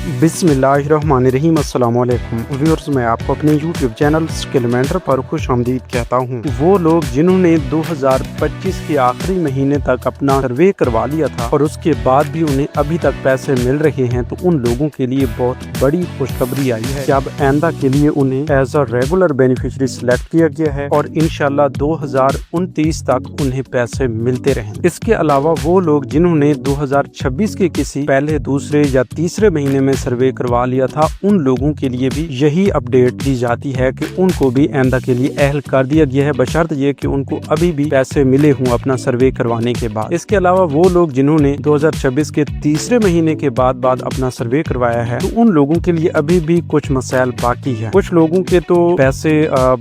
बिस्मिल्लाहिर्रहमानिर्रहीम। अस्सलाम वालेकुम व्यूअर्स, मैं आपको अपने यूट्यूब चैनल स्किलमेंटर पर खुश आमदीद कहता हूँ। वो लोग जिन्होंने 2025 के आखिरी महीने तक अपना सर्वे करवा लिया था और उसके बाद भी उन्हें अभी तक पैसे मिल रहे हैं, तो उन लोगों के लिए बहुत बड़ी खुशखबरी आई है कि अब आइंदा के लिए उन्हें as a regular beneficiary select किया गया है और इंशाल्लाह 2029 तक उन्हें पैसे मिलते रहेंगे। इसके अलावा वो लोग जिन्होंने 2026 के किसी पहले, दूसरे या तीसरे महीने में सर्वे करवा लिया था, उन लोगों के लिए भी यही अपडेट दी जाती है कि उनको भी आइंदा के लिए अहल कर दिया गया है, बशर्त ये कि उनको अभी भी पैसे मिले हों अपना सर्वे करवाने के बाद। इसके अलावा वो लोग जिन्होंने 2026 के तीसरे महीने के बाद अपना सर्वे करवाया है, तो उन लोगों के लिए अभी भी कुछ मसाइल बाकी है। कुछ लोगों के तो पैसे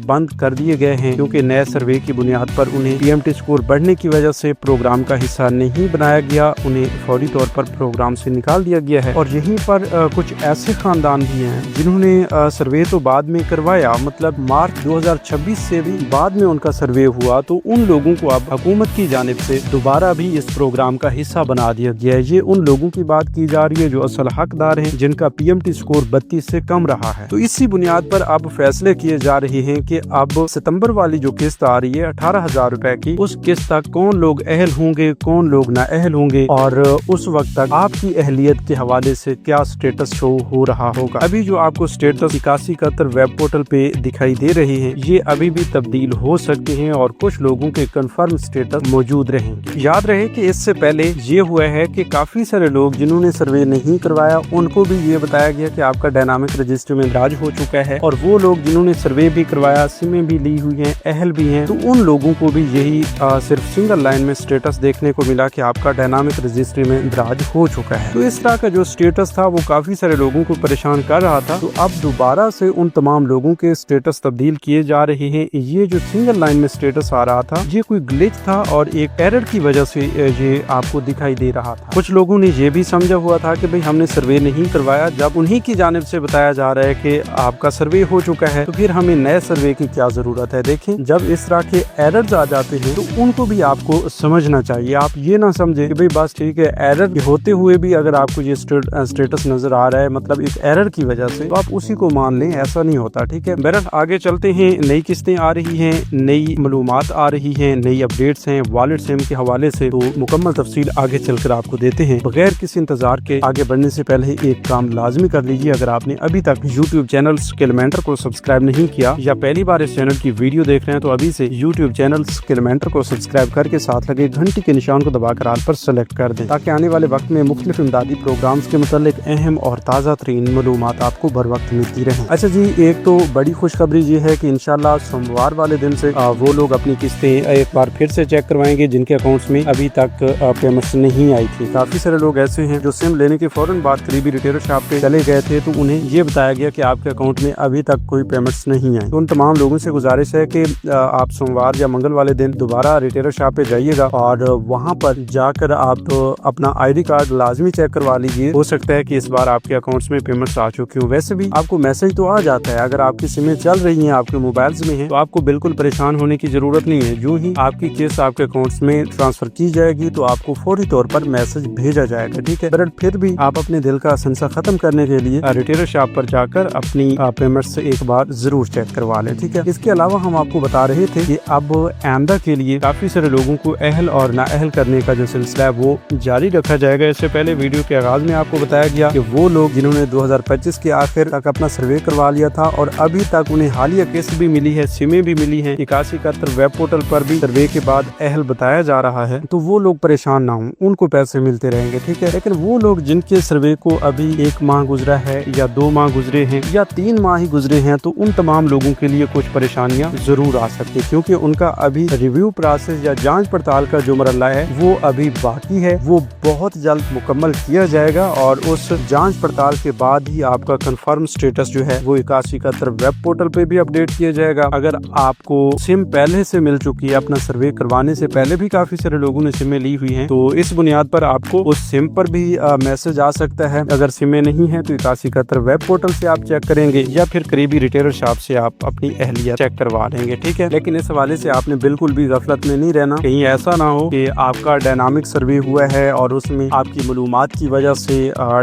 बंद कर दिए गए हैं क्योंकि नए सर्वे की बुनियाद पर उन्हें PMT स्कोर बढ़ने की वजह से प्रोग्राम का हिस्सा नहीं बनाया गया, उन्हें फौरी तौर पर प्रोग्राम से निकाल दिया गया है। और यहीं पर कुछ ऐसे खानदान भी हैं जिन्होंने सर्वे तो बाद में करवाया, मतलब मार्च 2026 से भी बाद में उनका सर्वे हुआ, तो उन लोगों को अब हुकूमत की जानिब से दोबारा भी इस प्रोग्राम का हिस्सा बना दिया गया है। ये उन लोगों की बात की जा रही है जो असल हकदार हैं, जिनका PMT स्कोर 32 से कम रहा है। तो इसी बुनियाद पर अब फैसले किए जा रहे हैं कि अब सितंबर वाली जो किस्त आ रही है 18,000 रुपए की, उस किस्त तक कौन लोग अहल होंगे, कौन लोग ना अहल होंगे, और उस वक्त तक आपकी अहलियत के हवाले से क्या स्टेटस शो हो रहा होगा। अभी जो आपको स्टेटस 8171 वेब पोर्टल पे दिखाई दे रहे हैं, ये अभी भी तब्दील हो सकते हैं और कुछ लोगों के कंफर्म स्टेटस मौजूद रहेंगे। याद रहे कि इससे पहले ये हुआ है कि काफी सारे लोग जिन्होंने सर्वे नहीं करवाया, उनको भी ये बताया गया कि आपका डायनामिक रजिस्टर में दराज हो चुका है, और वो लोग जिन्होंने सर्वे भी करवाया, सिमें भी ली हुई हैं, अहल भी हैं, तो उन लोगों को भी यही सिर्फ सिंगल लाइन में स्टेटस देखने को मिला कि आपका डायनामिक रजिस्ट्री में दराज हो चुका है। तो इस तरह का जो स्टेटस था वो काफी सारे लोगों को परेशान कर रहा था। तो अब दोबारा से उन तमाम लोगों के स्टेटस तब्दील किए जा रहे हैं। ये जो सिंगल लाइन में स्टेटस आ रहा था, ये कोई ग्लिच था और एक एरर की वजह से ये आपको दिखाई दे रहा था। कुछ लोगों ने ये भी समझा हुआ था कि भाई हमने सर्वे नहीं करवाया, जब उन्हीं की जानिब से बताया जा रहा है कि आपका सर्वे हो चुका है, तो फिर हमें नए सर्वे की क्या जरूरत है। देखें, जब इस तरह के एरर्स आ जाते हैं तो उनको भी आपको समझना चाहिए। आप ये ना समझे कि भाई बस ठीक है, एरर होते हुए भी अगर आपको ये स्टेटस नजर आ रहा है मतलब एक एरर की वजह से, तो आप उसी को मान लें, ऐसा नहीं होता। ठीक है, बहरहाल आगे चलते हैं। नई किस्तें आ रही हैं, नई मालूमात आ रही हैं, नई अपडेट्स हैं वॉलेट सिम के हवाले से, तो मुकम्मल तफसील आगे चलकर आपको देते हैं। बगैर किसी इंतजार के आगे बढ़ने से पहले एक काम लाजमी कर लीजिए। अगर आपने अभी तक यूट्यूब चैनल स्किलमेंटर को सब्सक्राइब नहीं किया या पहली बार इस चैनल की वीडियो देख रहे हैं, तो अभी से यूट्यूब चैनल स्किलमेंटर को सब्सक्राइब करके साथ लगे घंटी के निशान को दबाकर ऑल पर सेलेक्ट कर दें, ताकि आने वाले वक्त में मुख्तलिफ इमदादी प्रोग्राम्स के मुतालिक अहम और ताज़ा तरीन मालूमात आपको बर वक्त मिलती रहे। अच्छा जी, एक तो बड़ी खुशखबरी ये है कि इंशाल्लाह सोमवार वाले दिन से वो लोग अपनी किस्तें एक बार फिर से चेक करवाएंगे जिनके अकाउंट्स में अभी तक पेमेंट्स नहीं आई थी। काफी सारे लोग ऐसे हैं जो सिम लेने के फौरन बाद करीबी रिटेलर शॉप पे चले गए थे, तो उन्हें ये बताया गया कि आपके अकाउंट में अभी तक कोई पेमेंट्स नहीं है। तो उन तमाम लोगों से गुजारिश है कि आप सोमवार या मंगल वाले दिन दोबारा रिटेलर शॉप पे जाइएगा और वहाँ पर जाकर आप अपना ID कार्ड लाजमी चेक करवा लीजिए। हो सकता है कि इस बार आपके अकाउंट्स में पेमेंट्स आ चुकी हो। वैसे भी आपको मैसेज तो आ जाता है, अगर आपकी सिमें चल रही हैं, आपके मोबाइल्स में है, तो आपको बिल्कुल परेशान होने की जरूरत नहीं है। जो ही आपकी किस्त आपके अकाउंट्स में ट्रांसफर की जाएगी तो आपको फौरी तौर पर मैसेज भेजा जाएगा। ठीक है, बट फिर भी आप अपने दिल का संसा खत्म करने के लिए रिटेलर शॉप पर जाकर अपनी पेमेंट्स एक बार जरूर चेक करवा लें। ठीक है, इसके अलावा हम आपको बता रहे थे कि अब आइंदा के लिए काफी सारे लोगों को अहल और ना अहल करने का जो सिलसिला है वो जारी रखा जाएगा। इससे पहले वीडियो के आगाज में आपको बताया गया कि वो लोग जिन्होंने 2025 के आखिर तक अपना सर्वे करवा लिया था और अभी तक उन्हें हालिया किस्त भी मिली है, सिमें भी मिली है, 8171 वेब पोर्टल पर भी सर्वे के बाद अहल बताया जा रहा है, तो वो लोग परेशान ना हों, उनको पैसे मिलते रहेंगे। ठीक है, लेकिन वो लोग जिनके सर्वे को अभी 1 माह गुजरा है या 2 माह गुजरे हैं या 3 माह ही गुजरे हैं, तो उन तमाम लोगों के लिए कुछ परेशानियां जरूर आ सकती है, क्योंकि उनका अभी रिव्यू प्रोसेस या जांच पड़ताल का जो मरहला है वो अभी बाकी है। वो बहुत जल्द मुकम्मल किया जाएगा और उस जांच पड़ताल के बाद ही आपका कंफर्म स्टेटस जो है वो 8171 वेब पोर्टल पे भी अपडेट किया जाएगा। अगर आपको सिम पहले से मिल चुकी है, अपना सर्वे करवाने से पहले भी काफी सारे लोगों ने सिमें ली हुई हैं, तो इस बुनियाद पर आपको उस सिम पर भी मैसेज आ सकता है। अगर सिमें नहीं है तो 8171 वेब पोर्टल से आप चेक करेंगे या फिर करीबी रिटेलर शॉप से आप अपनी अहलियत चेक करवा लेंगे। ठीक है, लेकिन इस हवाले से आपने बिल्कुल भी गफलत में नहीं रहना। कहीं ऐसा ना हो कि आपका डायनामिक सर्वे हुआ है और उसमें आपकी मालूमात की वजह से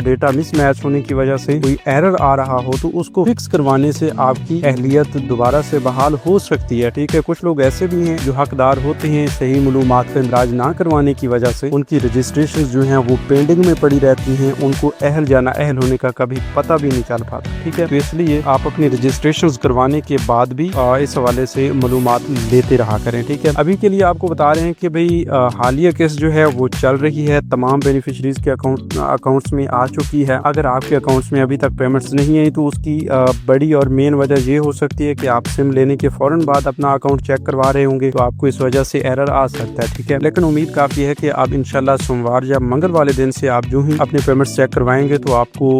डेटा मिस मिस मैच होने की वजह से कोई एरर आ रहा हो तो उसको फिक्स करवाने से आपकी अहलियत दोबारा से बहाल हो सकती है। ठीक है, कुछ लोग ऐसे भी हैं जो हकदार होते हैं, सही मालूमात का इंदराज ना करवाने की वजह से उनकी रजिस्ट्रेशन जो है वो पेंडिंग में पड़ी रहती हैं, उनको अहल या नाअहल होने का कभी पता भी नहीं चल पाता। ठीक है, तो इसलिए आप अपनी रजिस्ट्रेशन करवाने के बाद भी इस हवाले से मालूमात लेते रहा करें। ठीक है, अभी के लिए आपको बता रहे हैं कि भाई हालिया केस जो है वो चल रही है, तमाम बेनिफिशरीज के अकाउंट्स में आ चुकी है। अगर आपके अकाउंट्स में अभी तक पेमेंट्स नहीं आई तो उसकी बड़ी और मेन वजह ये हो सकती है कि आप सिम लेने के फौरन बाद अपना अकाउंट चेक करवा रहे होंगे, तो आपको इस वजह से एरर आ सकता है। ठीक है, लेकिन उम्मीद काफी है कि आप इंशाल्लाह सोमवार या मंगल वाले दिन से आप जो ही अपने पेमेंट्स चेक करवाएंगे तो आपको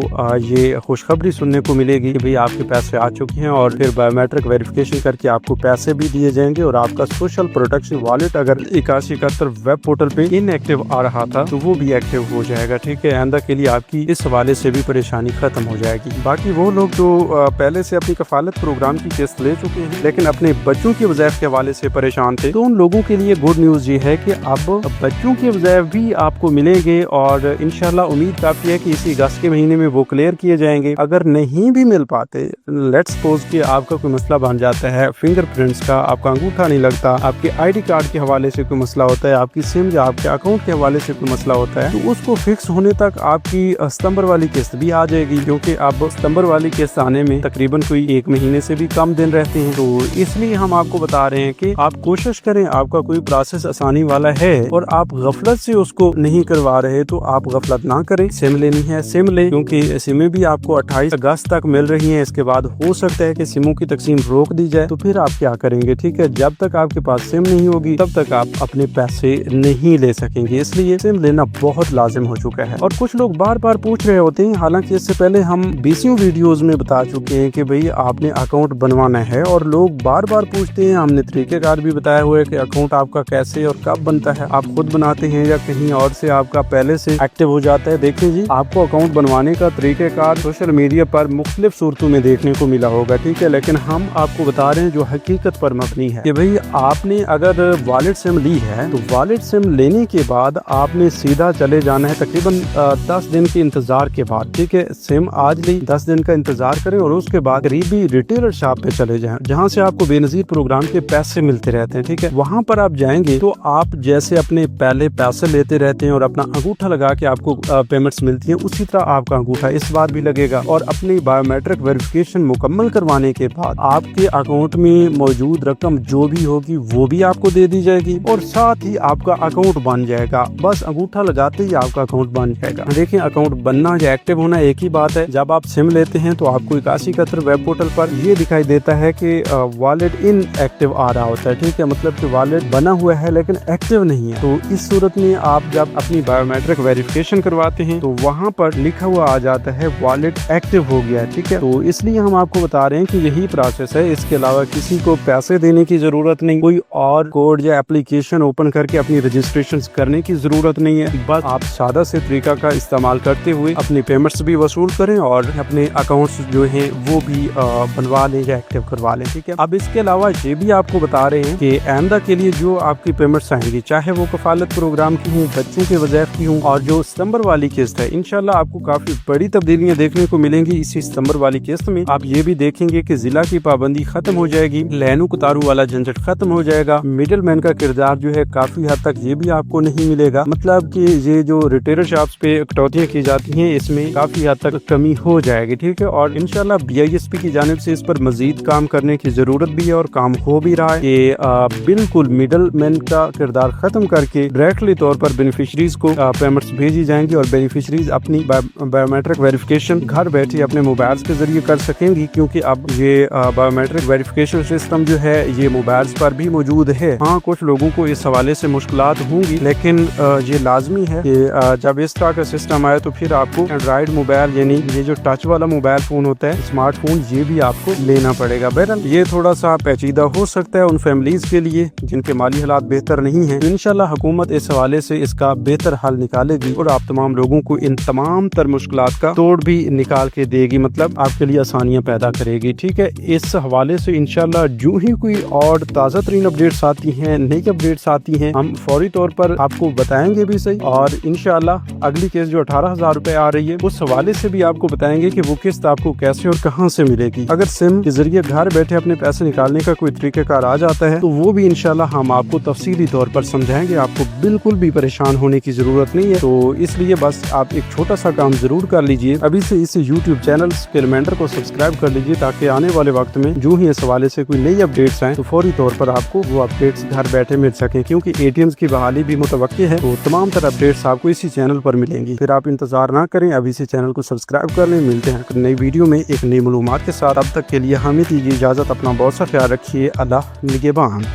ये खुशखबरी सुनने को मिलेगी कि भाई आपके पैसे आ चुके हैं, और फिर बायोमेट्रिक वेरिफिकेशन करके आपको पैसे भी दिए जाएंगे और आपका सोशल प्रोटेक्शन वॉलेट अगर 8171 वेब पोर्टल पे इनएक्टिव आ रहा था तो वो भी एक्टिव हो जाएगा। ठीक है, आइंदा के लिए आपकी इस हवाले से भी परेशानी खत्म हो जाएगी। बाकी वो लोग जो पहले से अपनी कफालत प्रोग्राम की किस्त ले चुके हैं लेकिन अपने बच्चों के वज़ाइफ के हवाले से परेशान थे, तो उन लोगों के लिए गुड न्यूज ये है कि अब बच्चों के वज़ाइफ भी आपको मिलेंगे और इंशाल्लाह उम्मीद काफी है कि इसी अगस्त के महीने में वो क्लियर किए जाएंगे। अगर नहीं भी मिल पाते, लेट्स सपोज कि आपका कोई मसला बन जाता है फिंगरप्रिंट्स का, आपका अंगूठा नहीं लगता, आपके आईडी कार्ड के हवाले से कोई मसला होता है, आपकी सिम या आपके अकाउंट के हवाले से कोई मसला होता है, तो उसको फिक्स होने तक आपकी सितंबर वाली किस्त भी आ जाएगी, क्योंकि अब सितंबर वाली किस्त आने में तकरीबन कोई 1 महीने से भी कम दिन रहते हैं। तो इसलिए हम आपको बता रहे हैं कि आप कोशिश करें, आपका कोई प्रोसेस आसानी वाला है और आप गफलत से उसको नहीं करवा रहे तो आप गफलत ना करें। सिम लेनी है सिम लें, क्योंकि सिमें भी आपको 28 अगस्त तक मिल रही हैं। इसके बाद हो सकता है कि सिमों की तकसीम रोक दी जाए, तो फिर आप क्या करेंगे? ठीक है, जब तक आपके पास सिम नहीं होगी तब तक आप अपने पैसे नहीं ले सकेंगे, इसलिए सिम लेना बहुत लाजिम हो चुका है। और कुछ लोग बार बार पूछ रहे होते हैं, हालांकि इससे पहले हम 20 वीडियोस में बता चुके हैं कि भाई आपने अकाउंट बनवाना है, और लोग बार बार पूछते हैं, हमने तरीकेकार भी बताया हुआ है कि अकाउंट आपका कैसे और कब बनता है, आप खुद बनाते हैं या कहीं और से आपका पहले से एक्टिव हो जाता है। देखिए जी, आपको अकाउंट बनवाने का तरीकेकार सोशल मीडिया पर मुख्तलिफ सूरतों में देखने को मिला होगा। ठीक है, लेकिन हम आपको बता रहे हैं जो हकीकत पर मबनी है कि भाई आपने अगर वॉलेट सिम ली है तो वॉलेट सिम लेने के बाद आपने सीधा चले जाना है तकरीबन 10 दिन के इंतजार के बाद। ठीक है, सिम आज ली, 10 दिन का इंतजार करें और उसके बाद करीबी रिटेलर शॉप पे चले जाएं, जहां से आपको बेनजीर प्रोग्राम के पैसे मिलते रहते हैं। ठीक है, वहां पर आप जाएंगे तो आप जैसे अपने पहले पैसे लेते रहते हैं और अपना अंगूठा लगा के आपको पेमेंट्स मिलती है, उसी तरह आपका अंगूठा इस बार भी लगेगा, और अपनी बायोमेट्रिक वेरिफिकेशन मुकम्मल करवाने के बाद आपके अकाउंट में मौजूद रकम जो भी होगी वो भी आपको दे दी जाएगी और साथ ही आपका अकाउंट बन जाएगा। बस अंगूठा लगाते ही आपका अकाउंट बन जाएगा। देखिए, अकाउंट बनना या एक्टिव होना एक ही बात है। जब आप सिम लेते हैं तो आपको 8171 वेब पोर्टल पर ये दिखाई देता है कि वॉलेट इन एक्टिव आ रहा होता है। ठीक है, मतलब कि वॉलेट बना हुआ है लेकिन एक्टिव नहीं है। तो इस सूरत में आप जब अपनी बायोमेट्रिक वेरिफिकेशन करवाते हैं तो वहाँ पर लिखा हुआ आ जाता है वॉलेट एक्टिव हो गया है। ठीक है, तो इसलिए हम आपको बता रहे हैं कि यही प्रोसेस है, इसके अलावा किसी को पैसे देने की जरूरत नहीं, कोई और कोड या एप्लीकेशन ओपन करके अपनी रजिस्ट्रेशन करने की जरूरत नहीं है। बस आप सादा से तरीका का इस्तेमाल करते हुए अपने पेमेंट्स भी वसूल करें और अपने अकाउंट्स जो हैं वो भी बनवा लें या एक्टिव करवा लें। ठीक है, अब इसके अलावा ये भी आपको बता रहे हैं कि आइंदा के लिए जो आपकी पेमेंट्स आएंगी, चाहे वो कफालत प्रोग्राम की हूँ, बच्चों के वज़ाइफ की हूँ, और जो सितंबर वाली किस्त है, इंशाल्लाह आपको काफी बड़ी तब्दीलियां देखने को मिलेंगी इसी सितंबर वाली किस्त में। आप ये भी देखेंगे कि जिला की पाबंदी खत्म हो जाएगी, लैनू कुतारू वाला झंझट खत्म हो जाएगा, मिडिल मैन का किरदार जो है काफी हद तक ये भी आपको नहीं मिलेगा। मतलब कि ये जो रिटेलर शॉप्स पे कटौतियां की जाती हैं इसमें काफी हद तक कमी हो जाएगी। ठीक है, और इंशाल्लाह BISP की जानिब से इस पर मजीद काम करने की जरूरत भी है और काम हो भी रहा है कि बिल्कुल मिडिल मैन का किरदार खत्म करके डायरेक्टली तौर पर बेनिफिशरीज को पेमेंट्स भेजी जाएंगी और बेनिफिशरीज अपनी बायोमेट्रिक वेरिफिकेशन घर बैठे अपने मोबाइल के जरिए कर सकेंगी, क्योंकि अब ये बायोमेट्रिक वेरिफिकेशन सिस्टम जो है ये मोबाइल पर भी मौजूद है। हाँ, कुछ लोगों को इस हवाले से मुश्किलात होंगी, लेकिन ये लाजमी है कि जब इस तरह का सिस्टम आए तो फिर आपको एंड्रॉइड मोबाइल यानी ये जो टच वाला मोबाइल फोन होता है, स्मार्टफोन, ये भी आपको लेना पड़ेगा। बहरहाल ये थोड़ा सा पेचीदा हो सकता है उन फैमिलीज के लिए जिनके माली हालात बेहतर नहीं है। तो इंशाल्लाह हुकूमत इस हवाले से इसका बेहतर हल निकालेगी और आप तमाम लोगों को इन तमाम तर मुश्किलात का तोड़ भी निकाल के देगी, मतलब आपके लिए आसानियां पैदा करेगी। ठीक है, इस हवाले से इंशाल्लाह जो ही कोई और ताज़ा तरीन अपडेट्स आती हैं, नई अपडेट्स आती हैं, हम फौरी तौर पर आपको बताएंगे भी सही। और इंशाल्लाह अगली केस जो 18,000 रुपए आ रही चाहिए, उस हवाले से भी आपको बताएंगे कि वो किस्त आपको कैसे और कहां से मिलेगी। अगर सिम के जरिए घर बैठे अपने पैसे निकालने का कोई तरीकाकार आ जाता है तो वो भी इंशाल्लाह हम आपको तफसीली तौर पर समझाएंगे। आपको बिल्कुल भी परेशान होने की जरूरत नहीं है। तो इसलिए बस आप एक छोटा सा काम जरूर कर लीजिए, अभी से इस यूट्यूब चैनल स्किलमेंटर को सब्सक्राइब कर लीजिए, ताकि आने वाले वक्त में जो ही इस हवाले से कोई नई अपडेट्स आए तो फौरी तौर पर आपको वो अपडेट्स घर बैठे मिल सके, क्योंकि एटीएम्स की बहाली भी मुतवक्की है। तो तमाम तरह अपडेट्स आपको इसी चैनल पर मिलेंगी। फिर आप इंतजार ना करें, अभी से चैनल को सब्सक्राइब कर लें। मिलते हैं नई वीडियो में एक नई मालूमात के साथ। अब तक के लिए हमें दीजिए इजाजत। अपना बहुत सा ख्याल रखिए। अल्लाह निगहबान।